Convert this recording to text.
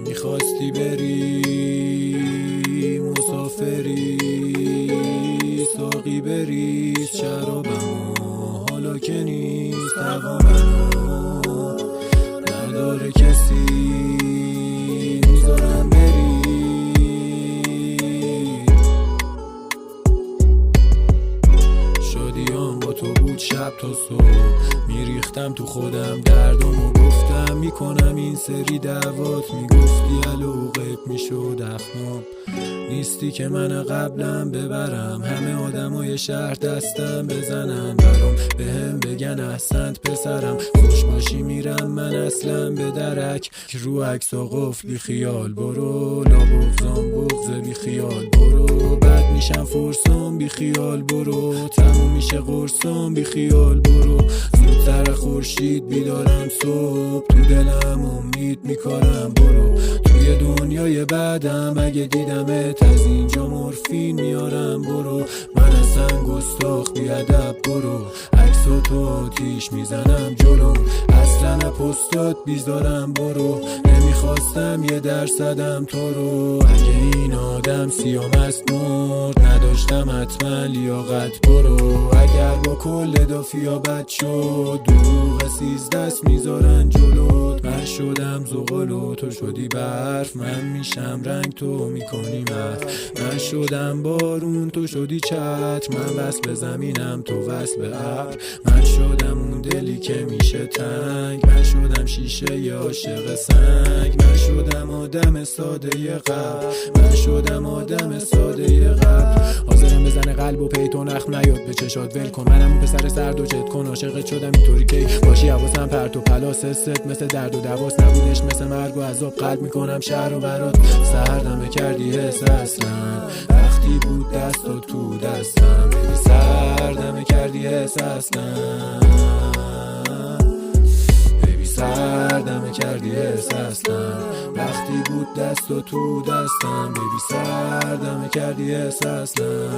میخواستی بری مسافری، ساقی بریز شرابمو، حالا که نیست هوا منو نداره کسی، میذارم بری. شادیام با تو بود شب تا صبح، میریختم تو خودم دردمو گفتم میکنم این سری دعوات، میگفتی علوقت میشد اخمام، نیستی که من قبلم ببرم، همه آدمای شهر دستم بزنن برام، بهم بگن احسنت پسرم، خوش باشی میرم من اصلا به درک، رو عکسا قفل بی خیال برو، لا بغضام بغض بی خیال برو، بد میشم فرسام بی خیال برو، تموم میشه قرصام بی خیال برو، زودتر خورشید بیدارم صبح، تو دلم امید میکارم برو، توی دنیای بعدم اگه دیدمت از اینجا مورفین میارم برو، من اصلا گستاخ بیادب برو، عکسا تو آتیش میزنم جلو، اصلا پستات بیزارم برو، نمیخواستم یه درصدم تو رو، اگه این آدم سیام است مرد، نداشتم حتما لیاقت برو، اگر با کل دافیا بد شد، دروغ 13 میذارن جلوت، من شدم زغالو تو شدی برف، من میشم رنگ تو میکنی محو، من شدم بارون تو شدی چتر، من وصل زمینم تو وصل به ابر، من شدم اون دلی که میشه تنگ، من شدم شیشه ی عاشق سنگ، من شدم آدم ساده قبل، من شدم آدم ساده قبل، حاضرم بزنه قلب و پیتون اخم نیاد به چشات ول کن، منم اون پسر سرد و چت کن، عاشقت شدم اینطوری کی باشی حواسم پرت و پلاس، حست مثل درد و دواس نبودش، مثل مرگ و عذاب قلب میکنم شهر و برات، سردمه کردی حس اصلا وقتی بود دست و تو دستم، ببی سردمه کردی حس اصلا، ببی سردمه کردی حس اصلا وقتی بود دست و تو دستم، ببی سردمه کردی حس اصلا.